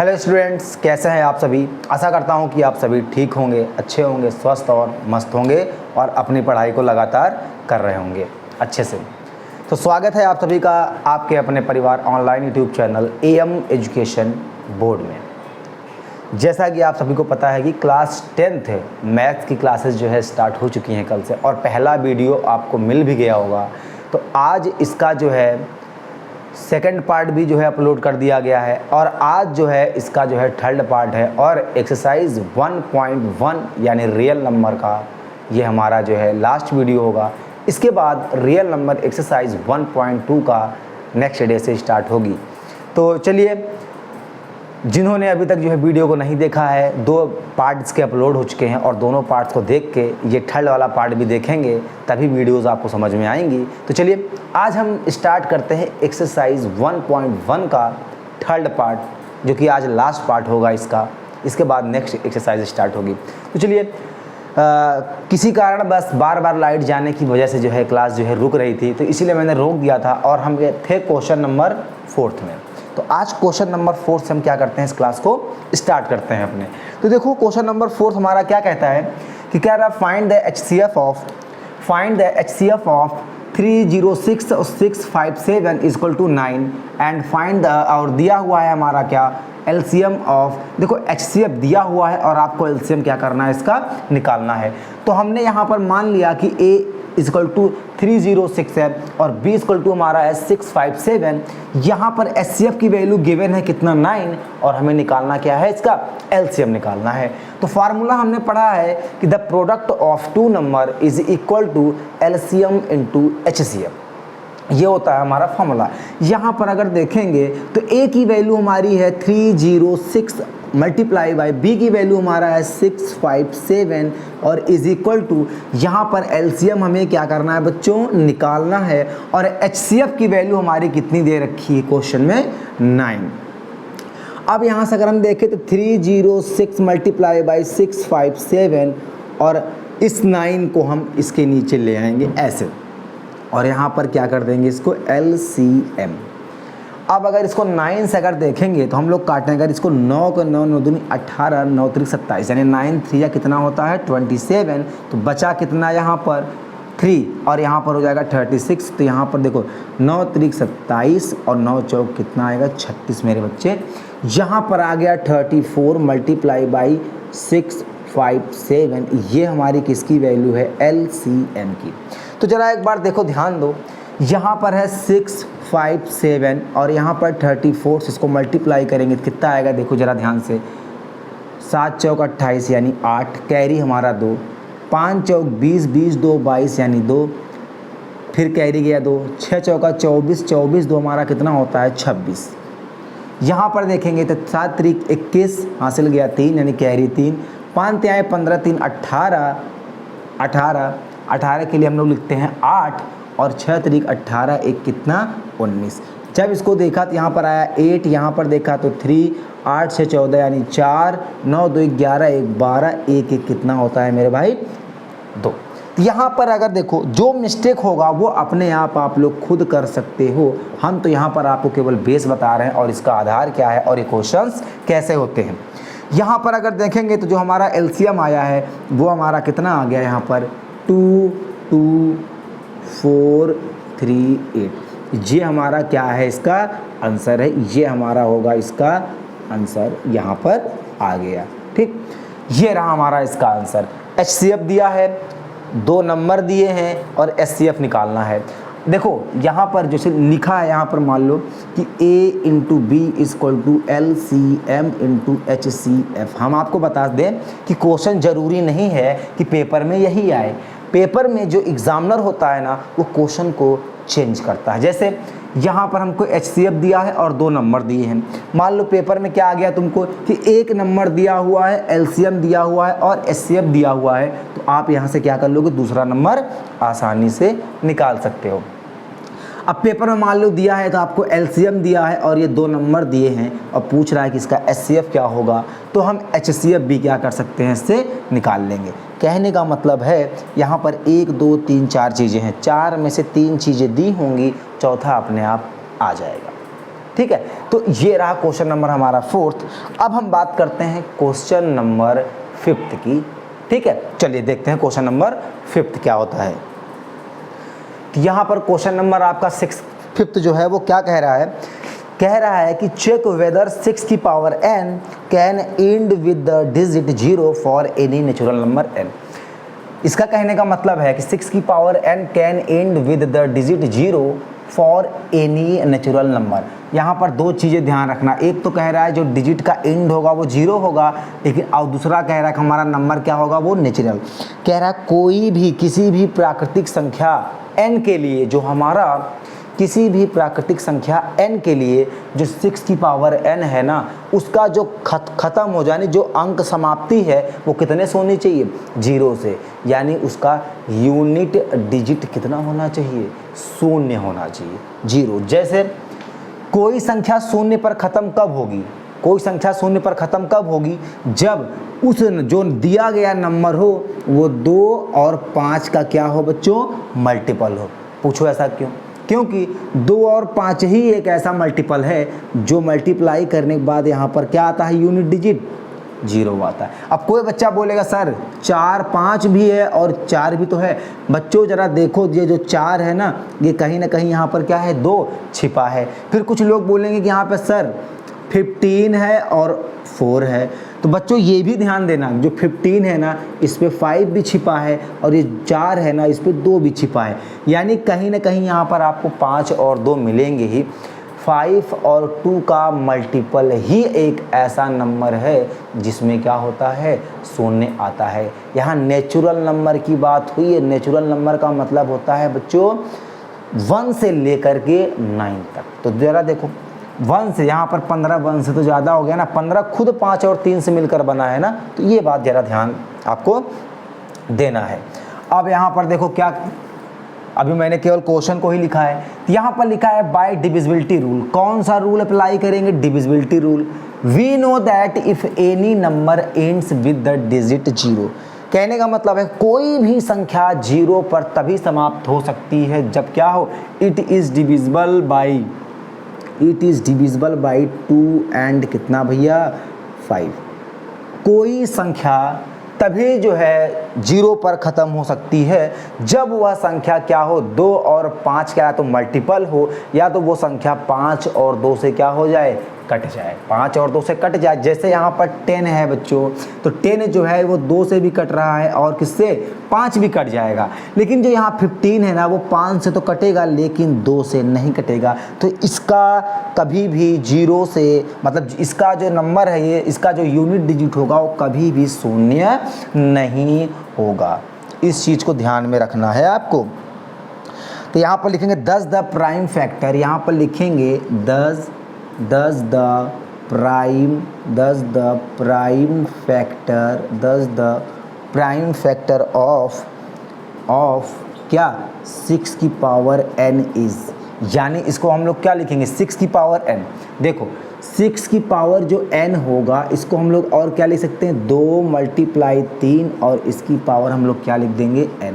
Hello students, कैसे हैं आप सभी। आशा करता हूं कि आप सभी ठीक होंगे, अच्छे होंगे, स्वस्थ और मस्त होंगे और अपनी पढ़ाई को लगातार कर रहे होंगे अच्छे से। तो स्वागत है आप सभी का आपके अपने परिवार online YouTube channel AM education board में। जैसा कि आप सभी को पता है कि क्लास 10th मैथ्स की क्लासेस जो है स्टार्ट हो चुकी हैं कल से, और पहला वीडियो आपको मिल भी गया होगा। तो आज इसका जो है सेकंड पार्ट भी जो है अपलोड कर दिया गया है, और आज जो है इसका जो है थर्ड पार्ट है, और एक्सरसाइज 1.1 यानी रियल नंबर का ये हमारा जो है लास्ट वीडियो होगा। इसके बाद रियल नंबर एक्सरसाइज 1.2 का नेक्स्ट डे से स्टार्ट होगी। तो चलिए, जिन्होंने अभी तक जो है वीडियो को नहीं देखा है, 2 पार्ट्स के अपलोड हो चुके हैं, और दोनों पार्ट्स को देख के ये थर्ड वाला पार्ट भी देखेंगे, तभी वीडियोस आपको समझ में आएंगी। तो चलिए आज हम स्टार्ट करते हैं एक्सरसाइज 1.1 का थर्ड पार्ट, जो कि आज लास्ट पार्ट होगा इसका। इसके बाद नेक्स्ट एक्सरसाइज स्टार्ट होगी। तो चलिए, किसी कारण बस बार बार लाइट जाने की वजह से जो है क्लास जो है रुक रही थी, तो इसीलिए मैंने रोक दिया था, और हम थे क्वेश्चन नंबर 4 में। तो आज क्वेश्चन नंबर 4 से हम क्या करते हैं, इस क्लास को स्टार्ट करते हैं अपने। तो देखो, क्वेश्चन नंबर 4 हमारा क्या कहता है कि क्या रहा, find the HCF of 306,657 equal to 9 and find the, और दिया हुआ है हमारा क्या, LCM ऑफ। देखो HCF दिया हुआ है और आपको LCM क्या करना है, इसका निकालना है। तो हमने यहाँ पर मान लिया कि A इक्वल टू 306 है और B इक्वल टू हमारा है 657। यहाँ पर HCF की वैल्यू गिवन है कितना, 9, और हमें निकालना क्या है, इसका LCM निकालना है। तो फार्मूला हमने पढ़ा है कि the product of 2 number is equal to LCM into HCF। ये होता है हमारा फॉर्मूला। यहाँ पर अगर देखेंगे तो A की वैल्यू हमारी है 306 मल्टीप्लाई बाई B की वैल्यू हमारा है 657, और इज इक्वल टू यहाँ पर LCM हमें क्या करना है बच्चों, निकालना है। और HCF की वैल्यू हमारी कितनी दे रखी है क्वेश्चन में, 9। अब यहाँ से अगर हम देखें तो 306 मल्टीप्लाई बाई 657, और इस 9 को हम इसके नीचे ले आएंगे ऐसे, और यहाँ पर क्या कर देंगे इसको LCM। अब अगर इसको 9 से अगर देखेंगे तो हम लोग काटें, अगर इसको 9 को 9 9 दूनी 18, 9 3 27, यानी 9 3 कितना होता है 27। तो बचा कितना यहाँ पर 3, और यहाँ पर हो जाएगा 36। तो यहाँ पर देखो 9 3 27 और 9 चौक कितना आएगा 36 मेरे बच्चे। यहाँ पर आ गया 34 मल्टीप्लाई बाई 657। ये हमारी किसकी वैल्यू है, LCM की। तो जरा एक बार देखो, ध्यान दो, यहाँ पर है 657 और यहाँ पर 34 से इसको मल्टीप्लाई करेंगे तो कितना आएगा, देखो जरा ध्यान से, 7 चौक 28 यानी 8, कैरी हमारा 2, 5 चौक 20 20 2 22 यानी 2, फिर कैरी गया 2, 6 चौका 24 24 2 हमारा कितना होता है 26। यहाँ पर देखेंगे तो 7 3 21 हासिल गया 3 यानी कैरी 3, 5 आए 15 3 18 18 18 के लिए हम लोग लिखते हैं 8, और 6 3 18 1 कितना 19। जब इसको देखा तो यहाँ पर आया 8, यहाँ पर देखा तो 3, 8 6 14 यानी 4, 9 2 11 1 12, 1 1 कितना होता है मेरे भाई 2। तो यहाँ पर अगर देखो, जो मिस्टेक होगा वो अपने आप लोग खुद कर सकते हो। हम तो यहाँ पर आपको केवल बेस बता रहे हैं और इसका आधार क्या है और ये क्वेश्चंस कैसे होते हैं। यहाँ पर अगर देखेंगे तो जो हमारा LCM आया है वो हमारा कितना आ गया, यहाँ पर 22438। ये हमारा क्या है, इसका आंसर है। ये हमारा होगा इसका आंसर, यहाँ पर आ गया। ठीक, ये रहा हमारा इसका आंसर। HCF दिया है, 2 नंबर दिए हैं और HCF निकालना है। देखो यहाँ पर जैसे लिखा है, यहाँ पर मान लो कि A into B equal to LCM into HCF। हम आपको बता दें कि क्वेश्चन ज़रूरी नहीं है कि पेपर में यही आए। पेपर में जो एग्जामिनर होता है ना, वो क्वेश्चन को चेंज करता है। जैसे यहाँ पर हमको HCF दिया है और 2 नंबर दिए हैं। मान लो पेपर में क्या आ गया तुमको कि 1 नंबर दिया हुआ है, LCM दिया हुआ है और HCF दिया हुआ है, तो आप यहाँ से क्या कर लोगे, दूसरा नंबर आसानी से निकाल सकते हो। अब पेपर में मान लो दिया है तो आपको LCM दिया है और ये 2 नंबर दिए हैं, और पूछ रहा है कि इसका HCF क्या होगा, तो हम HCF भी क्या कर सकते हैं, इससे निकाल लेंगे। कहने का मतलब है यहाँ पर 1 2 3 4 चीज़ें हैं, 4 में से 3 चीज़ें दी होंगी, चौथा अपने आप आ जाएगा। ठीक है, तो ये रहा क्वेश्चन नंबर हमारा 4th। अब हम बात करते हैं क्वेश्चन नंबर 5th की। ठीक है, चलिए देखते हैं क्वेश्चन नंबर 5th क्या होता है। तो यहाँ पर क्वेश्चन नंबर आपका 5th जो है वो क्या कह रहा है कि चेक वेदर 6 की power n can and with the digit 0 for any natural number n। इसका कहने का मतलब है कि 6 की power n can and with the digit 0 for any natural number. यहाँ पर दो चीज़ें ध्यान रखना, एक तो कह रहा है जो डिजिट का एंड होगा वो 0 होगा, लेकिन और दूसरा कह रहा है कि हमारा नंबर क्या होगा, वो नेचुरल। कह रहा है कोई भी किसी भी प्राकृतिक संख्या n के लिए, जो हमारा किसी भी प्राकृतिक संख्या n के लिए जो 6 की पावर n है ना, उसका जो ख़त्म हो जाने जो अंक समाप्ति है वो कितने से होनी चाहिए, 0 से। यानी उसका यूनिट डिजिट कितना होना चाहिए, 0 होना चाहिए, 0। जैसे कोई संख्या 0 पर ख़त्म कब होगी, कोई संख्या 0 पर ख़त्म कब होगी, जब उस जो दिया गया नंबर हो वो 2 और 5 का क्या हो बच्चों, मल्टीपल हो। पूछो ऐसा क्यों? क्योंकि 2 और 5 ही एक ऐसा मल्टीपल है जो मल्टीप्लाई करने के बाद यहाँ पर क्या आता है, यूनिट डिजिट 0 आता है। अब कोई बच्चा बोलेगा सर 4 5 भी है और 4 भी तो है। बच्चों ज़रा देखो, ये जो 4 है ना, ये कहीं ना कहीं यहाँ पर क्या है, 2 छिपा है। फिर कुछ लोग बोलेंगे कि यहाँ पर सर 15 है और 4 है। तो बच्चों ये भी ध्यान देना, जो 15 है ना इस पे 5 भी छिपा है और ये 4 है ना इस पे 2 भी छिपा है। यानी कहीं ना कहीं यहाँ पर आपको 5 और 2 मिलेंगे ही। 5 और 2 का मल्टीपल ही एक ऐसा नंबर है जिसमें क्या होता है, 0 आता है। यहाँ नेचुरल नंबर की बात हुई है। नेचुरल नंबर का मतलब होता है बच्चों 1 से लेकर के 9 तक। तो ज़रा देखो 1 से, यहाँ पर 15 1 से तो ज़्यादा हो गया ना, 15 खुद 5 और 3 से मिलकर बना है ना, तो ये बात ज़रा ध्यान आपको देना है। अब यहाँ पर देखो क्या, अभी मैंने केवल क्वेश्चन को ही लिखा है, तो यहाँ पर लिखा है बाय डिविजिबिलिटी रूल। कौन सा रूल अप्लाई करेंगे, divisibility rule. We know that if any number ends with the digit 0। कहने का मतलब है कोई भी संख्या 0 पर तभी समाप्त हो सकती है जब क्या हो, it is divisible by 2 and कितना भैया, 5। कोई संख्या तभी जो है 0 पर ख़त्म हो सकती है जब वह संख्या क्या हो, 2 और 5 का या तो मल्टीपल हो, या तो वो संख्या 5 और 2 से क्या हो जाए, कट जाए, 5 और 2 से कट जाए। जैसे यहाँ पर 10 है बच्चों, तो 10 जो है वो 2 से भी कट रहा है और किससे, 5 भी कट जाएगा। लेकिन जो यहाँ 15 है ना वो 5 से तो कटेगा लेकिन 2 से नहीं कटेगा। तो इसका कभी भी 0 से, मतलब इसका जो नंबर है ये, इसका जो यूनिट डिजिट होगा वो कभी भी 0 नहीं होगा। इस चीज़ को ध्यान में रखना है आपको। तो यहाँ पर लिखेंगे 10 द प्राइम फैक्टर, यहाँ पर लिखेंगे 10 द प्राइम फैक्टर ऑफ क्या, 6 की पावर n इज़। यानी इसको हम लोग क्या लिखेंगे, 6 की पावर n। देखो 6 की पावर जो n होगा इसको हम लोग और क्या लिख सकते हैं, 2 × 3 और इसकी पावर हम लोग क्या लिख देंगे, n।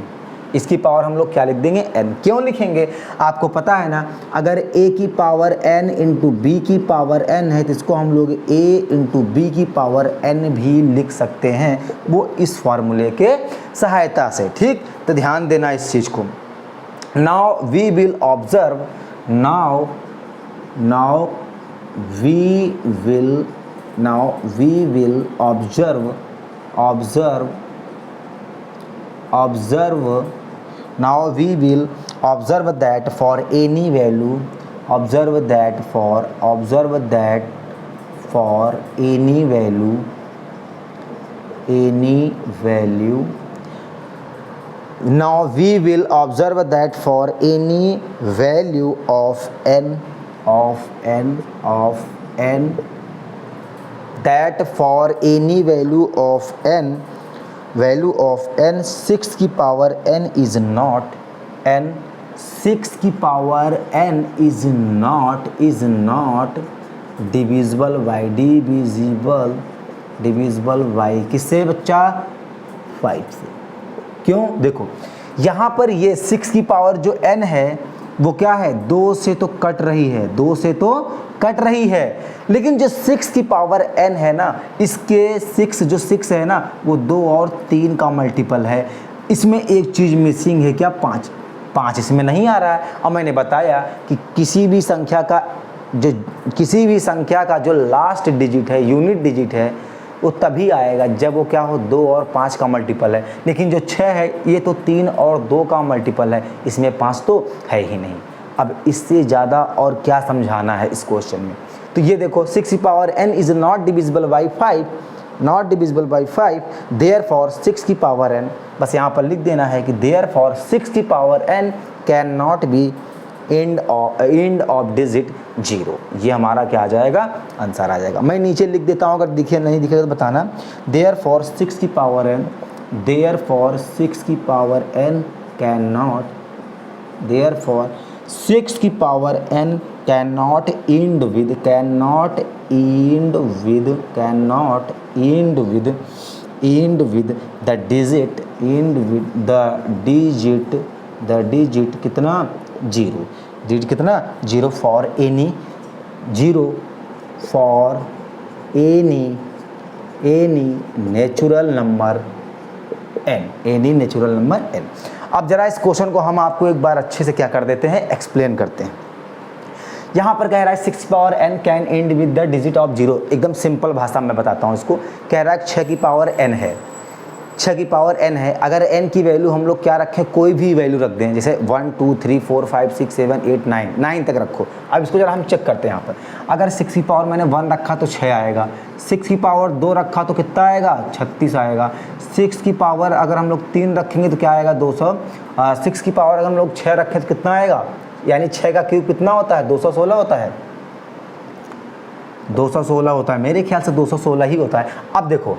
इसकी पावर हम लोग क्या लिख देंगे, n। क्यों लिखेंगे, आपको पता है ना, अगर a की पावर n इंटू b की पावर n है तो इसको हम लोग a इंटू b की पावर n भी लिख सकते हैं, वो इस फार्मूले के सहायता से। ठीक, तो ध्यान देना इस चीज़ को। Now we will observe, now we will observe now we will observe that for any value, now we will observe that for any value of n, that for any value of n 6 की power n is not, 6 की power n is not divisible by किससे बच्चा, 5 से। क्यों, देखो यहाँ पर ये 6 की पावर जो n है वो क्या है, 2 से तो कट रही है, 2 से तो कट रही है, लेकिन जो 6 की पावर n है ना, इसके 6 है ना, वो 2 और 3 का मल्टीपल है। इसमें एक चीज़ मिसिंग है, क्या, 5 इसमें नहीं आ रहा है। और मैंने बताया कि किसी भी संख्या का जो लास्ट डिजिट है, यूनिट डिजिट है, वो तभी आएगा जब वो क्या हो, 2 और 5 का मल्टीपल है। लेकिन जो 6 है ये तो 3 और 2 का मल्टीपल है, इसमें 5 तो है ही नहीं। अब इससे ज़्यादा और क्या समझाना है इस क्वेश्चन में। तो ये देखो 6 की power n is not divisible by 5, therefore 6 की पावर n, बस यहाँ पर लिख देना है कि देयरफॉर 6 की power n can not be end of digit 0। ये हमारा क्या आ जाएगा, आंसर आ जाएगा। मैं नीचे लिख देता हूँ, अगर दिखे नहीं दिखेगा तो बताना। देयरफॉर 6 की power n can not and with the digit कितना, 0। डिजिट कितना, 0 for any natural number n। अब जरा इस क्वेश्चन को हम आपको एक बार अच्छे से क्या कर देते हैं, एक्सप्लेन करते हैं। यहाँ पर कह रहा है 6 power n can and with the digit of 0। एकदम सिंपल भाषा में बताता हूँ इसको। कह रहा है 6 की पावर n है, 6 की पावर n है। अगर n की वैल्यू हम लोग क्या रखें, कोई भी वैल्यू रख दें, जैसे 1 2 3 4 5 6 7 8 9 तक रखो। अब इसको जरा हम चेक करते हैं। यहाँ पर अगर 6 की पावर मैंने 1 रखा तो 6 आएगा, 6 की पावर 2 रखा तो कितना आएगा, 36 आएगा। 6 की पावर अगर हम लोग 3 रखेंगे तो क्या आएगा, 200। 6 की पावर अगर हम लोग 6 रखें तो कितना आएगा, यानी 6 का क्यूब कितना होता है, 216 होता है। 216 होता है, मेरे ख्याल से 216 ही होता है। अब देखो,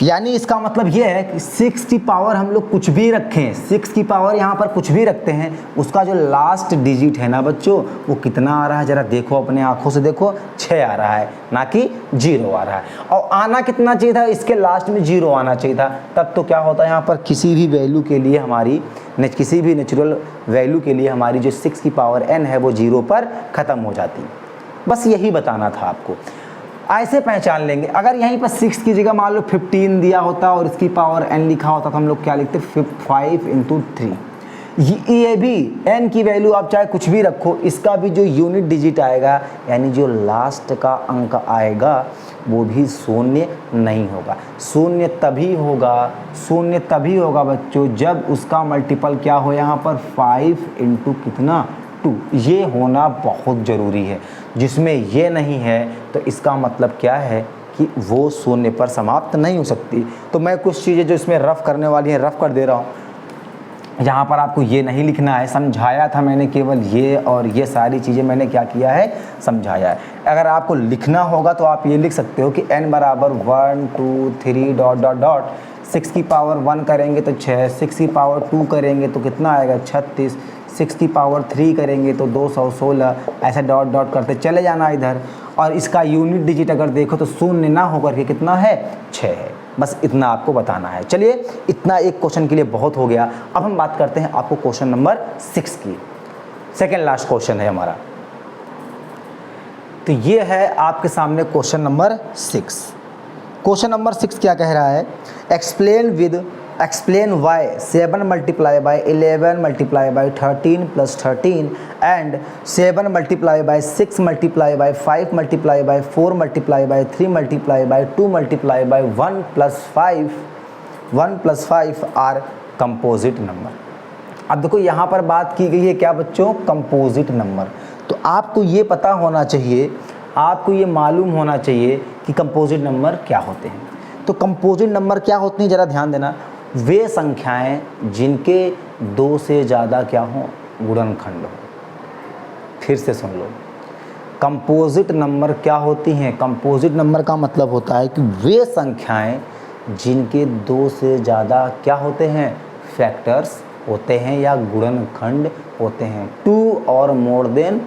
यानी इसका मतलब ये है कि 6 की पावर हम लोग कुछ भी रखें, 6 की पावर यहाँ पर कुछ भी रखते हैं, उसका जो लास्ट डिजिट है ना बच्चों, वो कितना आ रहा है, ज़रा देखो, अपने आँखों से देखो, 6 आ रहा है, ना कि 0 आ रहा है। और आना कितना चाहिए था, इसके लास्ट में 0 आना चाहिए था। तब तो क्या होता है, यहाँ पर किसी भी वैल्यू के लिए किसी भी नेचुरल वैल्यू के लिए हमारी जो 6 की पावर n है वो 0 पर ख़त्म हो जाती। बस यही बताना था आपको। ऐसे पहचान लेंगे। अगर यहीं पर 6 की जगह मान लो 15 दिया होता और इसकी पावर n लिखा होता तो हम लोग क्या लिखते, 5 × 3। ये भी n की वैल्यू आप चाहे कुछ भी रखो, इसका भी जो यूनिट डिजिट आएगा, यानी जो लास्ट का अंक आएगा, वो भी शून्य नहीं होगा। शून्य तभी होगा बच्चों जब उसका मल्टीपल क्या हो, यहाँ पर 5 × कितना, 2। ये होना बहुत ज़रूरी है। जिसमें ये नहीं है तो इसका मतलब क्या है कि वो शून्य पर समाप्त नहीं हो सकती। तो मैं कुछ चीज़ें जो इसमें रफ़ करने वाली हैं रफ़ कर दे रहा हूँ। यहाँ पर आपको ये नहीं लिखना है, समझाया था मैंने, केवल ये और ये सारी चीज़ें मैंने क्या किया है, समझाया है। अगर आपको लिखना होगा तो आप ये लिख सकते हो कि n बराबर 1 2 3 ... 6 की पावर 1 करेंगे तो 6, 6 की पावर 2 करेंगे तो कितना आएगा, 36, 6 की पावर 3 करेंगे तो 216, ऐसे ... करते चले जाना इधर। और इसका यूनिट डिजिट अगर देखो तो शून्य ना होकर के कितना है, 6 है। बस इतना आपको बताना है। चलिए, इतना एक क्वेश्चन के लिए बहुत हो गया। अब हम बात करते हैं आपको क्वेश्चन नंबर 6 की। सेकेंड लास्ट क्वेश्चन है हमारा। तो ये है आपके सामने क्वेश्चन नंबर 6। क्वेश्चन नंबर 6 क्या कह रहा है, explain why 7 × 11 × 13 + 13 and 7 × 6 × 5 × 4 × 3 × 2 × 1 + 5 are composite number. अब देखो, यहाँ पर बात की गई है क्या बच्चों, कंपोजिट नंबर। तो आपको ये पता होना चाहिए, आपको ये मालूम होना चाहिए कि कंपोजिट नंबर क्या होते हैं। तो कंपोजिट नंबर क्या होते हैं, ज़रा ध्यान देना। वे संख्याएं जिनके 2 से ज़्यादा क्या हो, गुणनखंड हो। फिर से सुन लो, कंपोजिट नंबर क्या होती हैं। कंपोजिट नंबर का मतलब होता है कि वे संख्याएं जिनके 2 से ज़्यादा क्या होते हैं, फैक्टर्स होते हैं या गुणनखंड होते हैं। 2 और मोर देन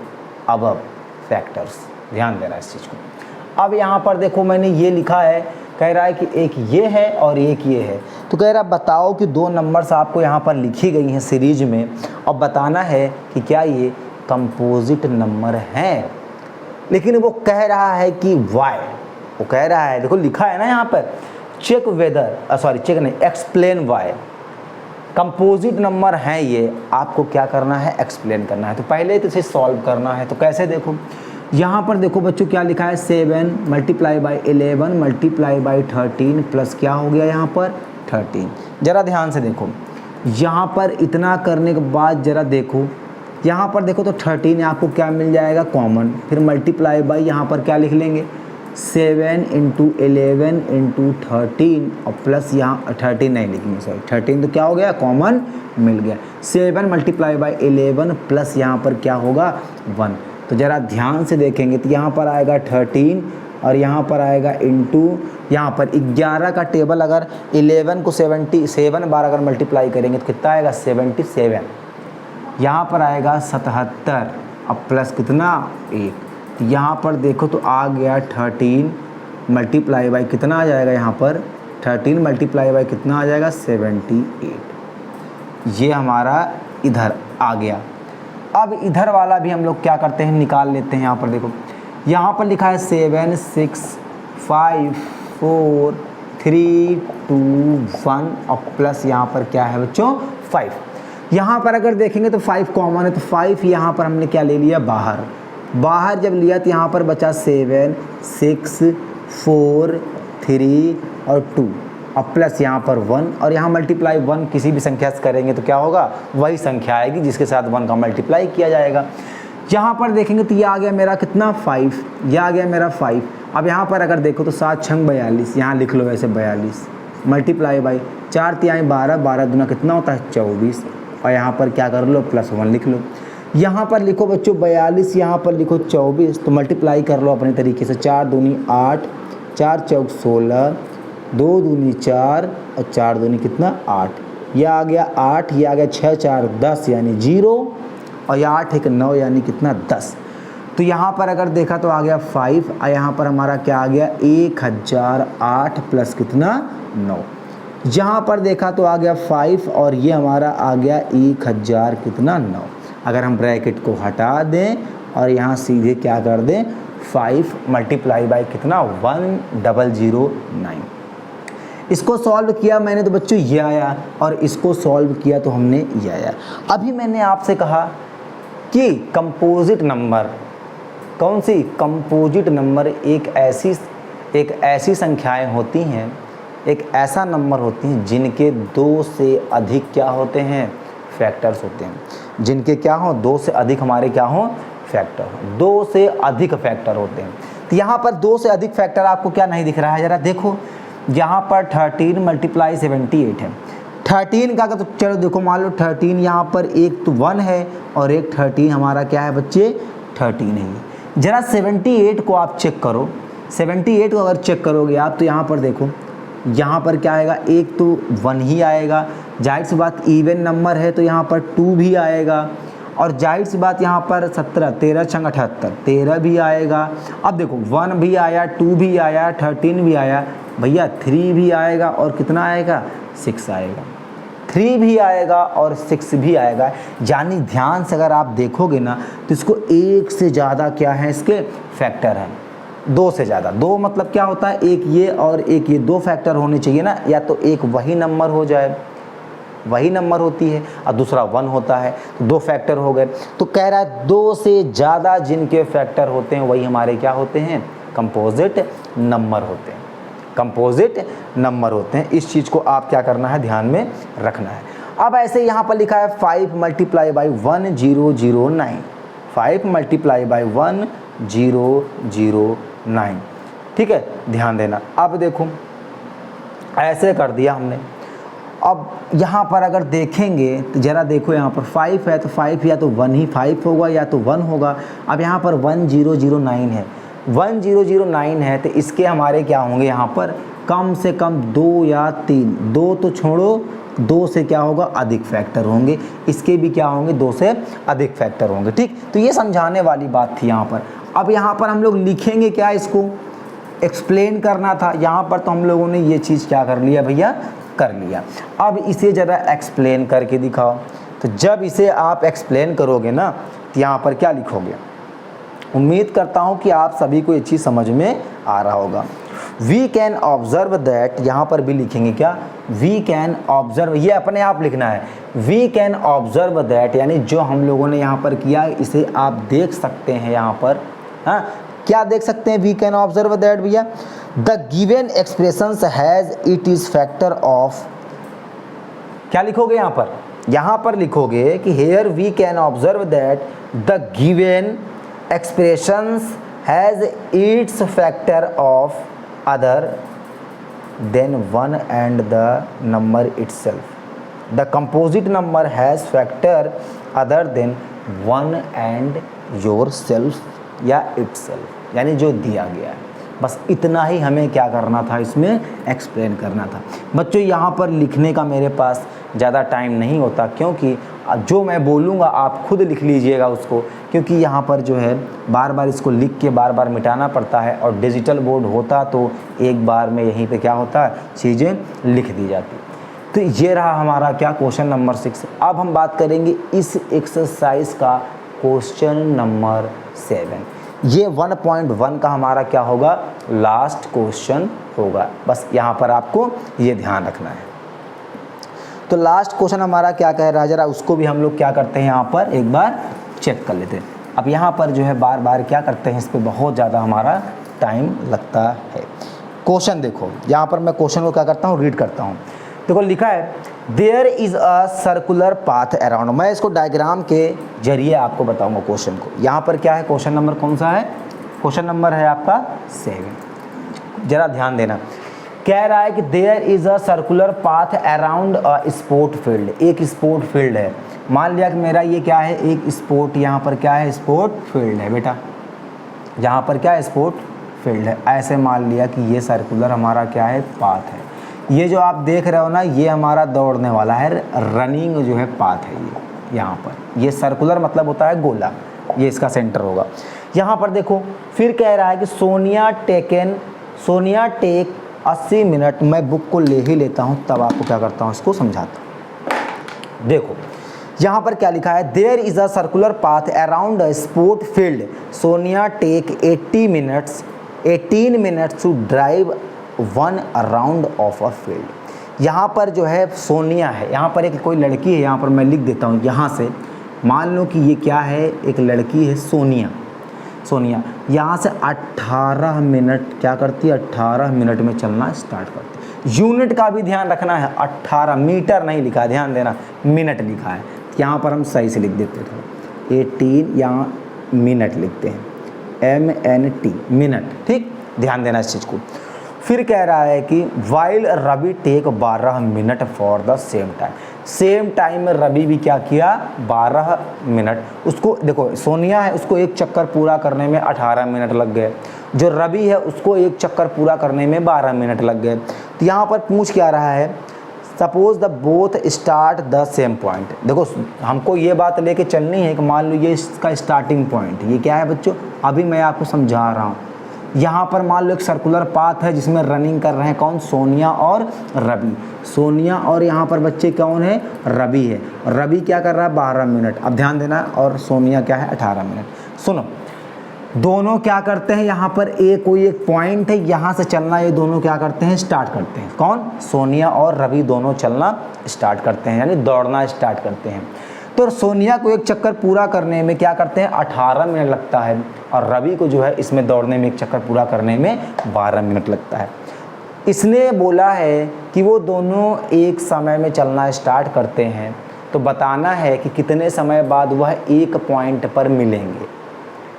अबव फैक्टर्स। ध्यान देना इस चीज़ को। अब यहाँ पर देखो, मैंने ये लिखा है कह रहा है कि एक ये है और एक ये है। तो कह रहा है बताओ कि दो नंबर्स आपको यहाँ पर लिखी गई हैं सीरीज में और बताना है कि क्या ये कंपोजिट नंबर हैं। लेकिन वो कह रहा है कि वाई, वो कह रहा है, देखो लिखा है ना यहाँ पर, चेक वेदर, सॉरी चेक नहीं, एक्सप्लेन वाई, कंपोजिट नंबर हैं ये, आपको क्या करना है, एक्सप्लेन करना है। तो पहले तो इसे सॉल्व करना है। तो कैसे, देखो यहाँ पर देखो बच्चों क्या लिखा है, 7 multiply by 11 multiply by 13 plus क्या हो गया यहाँ पर 13। ज़रा ध्यान से देखो, यहाँ पर इतना करने के बाद ज़रा देखो, यहाँ पर देखो तो 13 आपको क्या मिल जाएगा, कॉमन, फिर मल्टीप्लाई बाई यहाँ पर क्या लिख लेंगे, 7 × 11 × 13 और प्लस यहाँ 13 नहीं लिखेंगे, सॉरी 13 तो क्या हो गया, कॉमन मिल गया। 7 मल्टीप्लाई बाई 11 प्लस यहाँ पर क्या होगा 1। तो ज़रा ध्यान से देखेंगे तो यहाँ पर आएगा 13 और यहाँ पर आएगा इंटू, यहाँ पर 11 का टेबल अगर 11 को 77 बार अगर मल्टीप्लाई करेंगे तो कितना आएगा 77, यहाँ पर आएगा 77 अब प्लस कितना 1। यहाँ पर देखो तो आ गया 13 मल्टीप्लाई बाई कितना आ जाएगा, यहाँ पर 13 मल्टीप्लाई बाई कितना आ जाएगा 78। ये हमारा इधर आ गया। अब इधर वाला भी हम लोग क्या करते हैं, निकाल लेते हैं। यहाँ पर देखो, यहाँ पर लिखा है 7 6 5 4 3 2 1 और प्लस यहाँ पर क्या है बच्चों 5। यहाँ पर अगर देखेंगे तो 5 कॉमन है, तो 5 यहाँ पर हमने क्या ले लिया बाहर, बाहर जब लिया तो यहाँ पर बचा 7 6 4 3 और 2 और प्लस यहाँ पर 1 और यहाँ मल्टीप्लाई 1 किसी भी संख्या से करेंगे तो क्या होगा, वही संख्या आएगी जिसके साथ 1 का मल्टीप्लाई किया जाएगा। यहाँ पर देखेंगे तो ये आ गया मेरा कितना 5, यह आ गया मेरा 5। अब यहाँ पर अगर देखो तो 7 6 42, यहाँ लिख लो वैसे 42 मल्टीप्लाई बाई 4 3 12, 12 दूना कितना होता है 24 और यहाँ पर क्या कर लो प्लस 1 लिख लो। यहाँ पर लिखो बच्चों 42, यहाँ पर लिखो 24, तो मल्टीप्लाई कर लो अपने तरीके से, 4 दूनी 8, 4 चौक 16, 2 दूनी 4 और 4 दूनी कितना 8, यह आ गया 8, यह आ गया 6 4 10 यानी 0 और यह 8 1 9 यानी कितना 10। तो यहाँ पर अगर देखा तो आ गया 5 और यहाँ पर हमारा क्या आ गया 1008 प्लस कितना 9। यहाँ पर देखा तो आ गया 5 और ये हमारा आ गया 1000 कितना 9। अगर हम ब्रैकेट को हटा दें और यहाँ सीधे क्या कर दें 5 मल्टीप्लाई बाई कितना 1009। इसको सॉल्व किया मैंने तो बच्चों ये आया और इसको सॉल्व किया तो हमने ये आया। अभी मैंने आपसे कहा कि कंपोजिट नंबर, कौन सी, कंपोजिट नंबर एक ऐसी संख्याएं होती हैं, एक ऐसा नंबर होती हैं जिनके 2 से अधिक क्या होते हैं, फैक्टर्स होते हैं, जिनके क्या हो 2 से अधिक हमारे क्या हो फैक्टर, 2 से अधिक फैक्टर होते हैं। तो यहाँ पर 2 से अधिक फैक्टर आपको क्या नहीं दिख रहा है, ज़रा देखो यहाँ पर 13 मल्टीप्लाई 78 है, 13 का तो चलो देखो मान लो 13 यहाँ पर एक तो 1 है और एक 13 हमारा क्या है बच्चे 13 है। ज़रा 78 को आप चेक करो, 78 को अगर चेक करोगे आप तो यहाँ पर देखो, यहाँ पर क्या आएगा, एक तो 1 ही आएगा, जाहिर सी बात इवन नंबर है तो यहाँ पर 2 भी आएगा और जाहिर सी बात यहाँ पर 17 13 छंग 78 13 भी आएगा। अब देखो 1 भी आया, 2 भी आया, 13 भी आया, भैया 3 भी आएगा और कितना आएगा 6 आएगा, 3 भी आएगा और 6 भी आएगा। यानी ध्यान से अगर आप देखोगे ना तो इसको एक से ज़्यादा क्या है इसके फैक्टर हैं, 2 से ज़्यादा। 2 मतलब क्या होता है, एक ये और एक ये, 2 फैक्टर होने चाहिए ना, या तो एक वही नंबर हो जाए, वही नंबर होती है और दूसरा 1 होता है, तो 2 फैक्टर हो गए। तो कह रहा है 2 से ज़्यादा जिनके फैक्टर होते हैं वही हमारे क्या होते हैं, कंपोजिट नंबर होते हैं, कंपोजिट नंबर होते हैं। इस चीज़ को आप क्या करना है, ध्यान में रखना है। अब ऐसे यहाँ पर लिखा है 5 मल्टीप्लाई बाई 1009, 5 मल्टीप्लाई बाई 1009, ठीक है, ध्यान देना। अब देखो ऐसे कर दिया हमने। अब यहाँ पर अगर देखेंगे तो ज़रा देखो, यहाँ पर 5 है तो 5 या तो 1 ही 5 होगा या तो 1 होगा। अब यहाँ पर 1009 है, 1009 है तो इसके हमारे क्या होंगे, यहाँ पर कम से कम 2 या 3, 2 तो छोड़ो, 2 से क्या होगा अधिक फैक्टर होंगे, इसके भी क्या होंगे 2 से अधिक फैक्टर होंगे, ठीक। तो ये समझाने वाली बात थी यहाँ पर। अब यहाँ पर हम लोग लिखेंगे क्या इसको, एक्सप्लेन करना था, यहाँ पर तो हम लोगों ने ये चीज़ क्या कर लिया भैया, कर लिया। अब इसे ज़रा एक्सप्लेन करके दिखाओ। तो जब इसे आप एक्सप्लेन करोगे ना तो यहाँ पर क्या लिखोगे, उम्मीद करता हूँ कि आप सभी को ये चीज़ समझ में आ रहा होगा। वी कैन ऑब्जर्व दैट, यहाँ पर भी लिखेंगे क्या, वी कैन ऑब्जर्व, ये अपने आप लिखना है। वी कैन ऑब्जर्व दैट यानी जो हम लोगों ने यहाँ पर किया इसे आप देख सकते हैं यहाँ पर। हाँ, क्या देख सकते हैं, वी कैन ऑब्जर्व दैट भैया, the given expressions has it is factor of, क्या लिखोगे यहाँ पर लिखोगे कि here we can observe that the given expressions has its factor of other than 1 and the number itself. The composite number has factor other than 1 and yourself या itself, यानी जो दिया गया है, बस इतना ही हमें क्या करना था, इसमें एक्सप्लेन करना था। बच्चों यहाँ पर लिखने का मेरे पास ज़्यादा टाइम नहीं होता, क्योंकि जो मैं बोलूँगा आप खुद लिख लीजिएगा उसको, क्योंकि यहाँ पर जो है बार बार इसको लिख के बार बार मिटाना पड़ता है, और डिजिटल बोर्ड होता तो एक बार में यहीं पे क्या होता है, चीज़ें लिख दी जाती। तो ये रहा हमारा क्या, क्वेश्चन नंबर 6। अब हम बात करेंगे इस एक्सरसाइज का क्वेश्चन नंबर 7। ये 1.1 का हमारा क्या होगा, लास्ट क्वेश्चन होगा। बस यहाँ पर आपको ये ध्यान रखना है। तो लास्ट क्वेश्चन हमारा क्या कह रहा है, जरा उसको भी हम लोग क्या करते हैं यहाँ पर एक बार चेक कर लेते हैं। अब यहाँ पर जो है बार बार क्या करते हैं, इस पर बहुत ज़्यादा हमारा टाइम लगता है। क्वेश्चन देखो, यहाँ पर मैं क्वेश्चन को क्या करता हूँ, रीड करता हूँ। देखो लिखा है, there is a circular path around. मैं इसको डायग्राम के जरिए आपको बताऊँगा क्वेश्चन को। यहाँ पर क्या है, क्वेश्चन नंबर कौन सा है, क्वेश्चन नंबर है आपका 7। जरा ध्यान देना। कह रहा है कि there is a circular path around a sport field. एक स्पोर्ट फील्ड है, मान लिया कि मेरा ये क्या है, एक स्पोर्ट, यहाँ पर क्या है, स्पोर्ट फील्ड है बेटा, यहाँ पर क्या है, स्पोर्ट फील्ड है। ऐसे मान लिया कि ये सर्कुलर हमारा क्या है, पाथ है। ये जो आप देख रहे हो ना, ये हमारा दौड़ने वाला है, रनिंग जो है पाथ है ये। यहाँ पर ये सर्कुलर मतलब होता है गोला, ये इसका सेंटर होगा। यहाँ पर देखो फिर कह रहा है कि सोनिया टेक 80 मिनट। मैं बुक को ले ही लेता हूँ, तब आपको क्या करता हूँ, इसको समझाता हूँ। देखो यहाँ पर क्या लिखा है, there is a circular path around a sport field, Sonia take 18 minutes to drive 1 round of a field. यहाँ पर जो है सोनिया है, यहाँ पर एक कोई लड़की है, यहाँ पर मैं लिख देता हूँ। यहाँ से मान लो कि ये क्या है, एक लड़की है सोनिया यहाँ से 18 मिनट क्या करती है, 18 मिनट में चलना स्टार्ट करती है। यूनिट का भी ध्यान रखना है, 18 मीटर नहीं लिखा है, ध्यान देना, मिनट लिखा है। यहाँ पर हम सही से लिख देते थे, 18 यहाँ मिनट लिखते हैं, MNT मिनट, ठीक, ध्यान देना इस चीज़ को। फिर कह रहा है कि while Ravi take 12 minute for the same time में रवि भी क्या किया, 12 मिनट। उसको देखो सोनिया है, उसको एक चक्कर पूरा करने में 18 मिनट लग गए, जो रवि है उसको एक चक्कर पूरा करने में 12 मिनट लग गए। तो यहाँ पर पूछ क्या रहा है, suppose the both start the same point. देखो हमको ये बात लेके चलनी है कि मान लो ये इसका स्टार्टिंग पॉइंट, ये क्या है बच्चों, अभी मैं आपको समझा रहा हूँ। यहाँ पर मान लो एक सर्कुलर पाथ है जिसमें रनिंग कर रहे हैं कौन, सोनिया और रवि। सोनिया और यहाँ पर बच्चे कौन है, रवि है। रवि क्या कर रहा है, 12 मिनट, अब ध्यान देना, और सोनिया क्या है, 18 मिनट। सुनो, दोनों क्या करते हैं, यहाँ पर कोई एक पॉइंट है, यहाँ से चलना ये दोनों क्या करते हैं, स्टार्ट करते हैं। कौन, सोनिया और रवि दोनों चलना स्टार्ट करते हैं, यानी दौड़ना स्टार्ट करते हैं। तो सोनिया को एक चक्कर पूरा करने में क्या करते हैं, 18 मिनट लगता है, और रवि को जो है इसमें दौड़ने में एक चक्कर पूरा करने में 12 मिनट लगता है। इसने बोला है कि वो दोनों एक समय में चलना स्टार्ट करते हैं, तो बताना है कि कितने समय बाद वह एक पॉइंट पर मिलेंगे,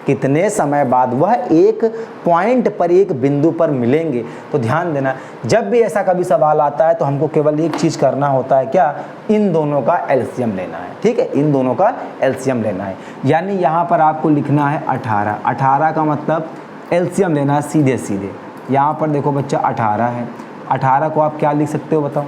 कितने समय बाद वह एक पॉइंट पर, एक बिंदु पर मिलेंगे। तो ध्यान देना, जब भी ऐसा कभी सवाल आता है तो हमको केवल एक चीज़ करना होता है, क्या, इन दोनों का एलसीएम लेना है, ठीक है, इन दोनों का एलसीएम लेना है। यानी यहाँ पर आपको लिखना है 18 का मतलब एलसीएम लेना है सीधे सीधे। यहाँ पर देखो बच्चा 18 है, 18 को आप क्या लिख सकते हो बताओ,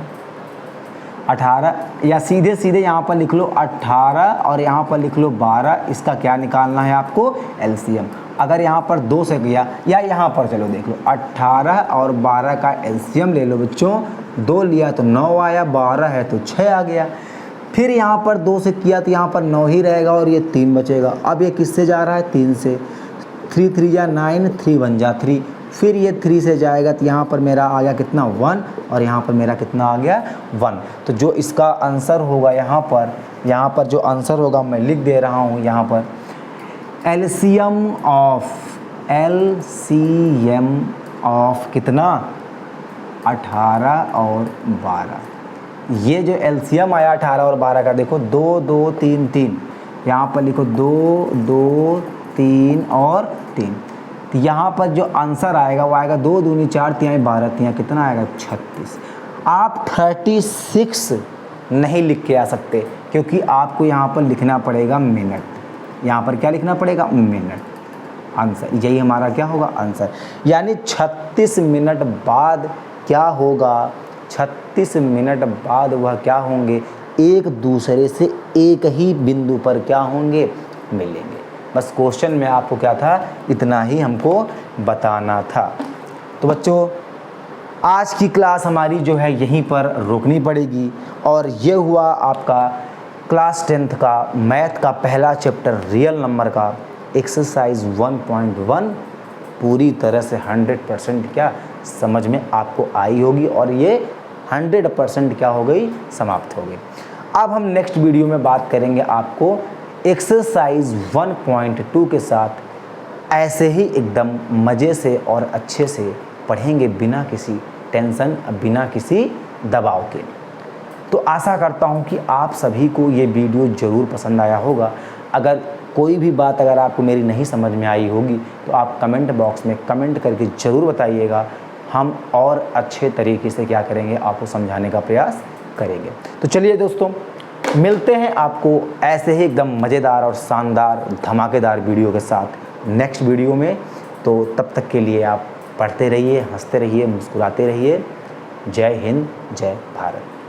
18, या सीधे सीधे यहाँ पर लिख लो 18 और यहाँ पर लिख लो 12। इसका क्या निकालना है आपको, एलसीएम। अगर यहाँ पर 2 से किया या यहाँ पर चलो देख लो 18 और 12 का एलसीएम ले लो बच्चों, 2 लिया तो 9 आया, 12 है तो 6 आ गया। फिर यहाँ पर 2 से किया तो यहाँ पर 9 ही रहेगा और ये 3 बचेगा। अब ये किससे जा रहा है? 3 से। 3 3 जा 9, 3 1 जा 3। फिर ये 3 से जाएगा तो यहाँ पर मेरा आ गया कितना? 1 और यहाँ पर मेरा कितना आ गया? 1। तो जो इसका आंसर होगा यहाँ पर जो आंसर होगा मैं लिख दे रहा हूँ यहाँ पर, एलसीएम ऑफ कितना? 18 और 12। ये जो एलसीएम आया 18 और 12 का, देखो 2 2 3 3, यहाँ पर लिखो 2 2 3 और 3। तो यहाँ पर जो आंसर आएगा वो आएगा 2 दूनी 4 तिहाई 12 तिहाई कितना आएगा? 36। आप 36 नहीं लिख के आ सकते क्योंकि आपको यहाँ पर लिखना पड़ेगा मिनट। यहाँ पर क्या लिखना पड़ेगा? मिनट। आंसर यही हमारा क्या होगा? आंसर। यानी 36 मिनट बाद क्या होगा? 36 मिनट बाद वह क्या होंगे? एक दूसरे से एक ही बिंदु पर क्या होंगे? मिलेंगे। बस क्वेश्चन में आपको क्या था? इतना ही हमको बताना था। तो बच्चों आज की क्लास हमारी जो है यहीं पर रोकनी पड़ेगी और ये हुआ आपका क्लास 10th का मैथ का पहला चैप्टर रियल नंबर का एक्सरसाइज 1.1 पूरी तरह से 100% क्या समझ में आपको आई होगी और ये 100% क्या हो गई? समाप्त हो गई। अब हम नेक्स्ट वीडियो में बात करेंगे आपको एक्सरसाइज 1.2 के साथ ऐसे ही एकदम मज़े से और अच्छे से पढ़ेंगे बिना किसी टेंशन, बिना किसी दबाव के। तो आशा करता हूँ कि आप सभी को ये वीडियो ज़रूर पसंद आया होगा। अगर कोई भी बात अगर आपको मेरी नहीं समझ में आई होगी तो आप कमेंट बॉक्स में कमेंट करके ज़रूर बताइएगा। हम और अच्छे तरीके से क्या करेंगे? आपको समझाने का प्रयास करेंगे। तो चलिए दोस्तों, मिलते हैं आपको ऐसे ही एकदम मज़ेदार और शानदार धमाकेदार वीडियो के साथ नेक्स्ट वीडियो में। तो तब तक के लिए आप पढ़ते रहिए, हंसते रहिए, मुस्कुराते रहिए। जय हिंद, जय भारत।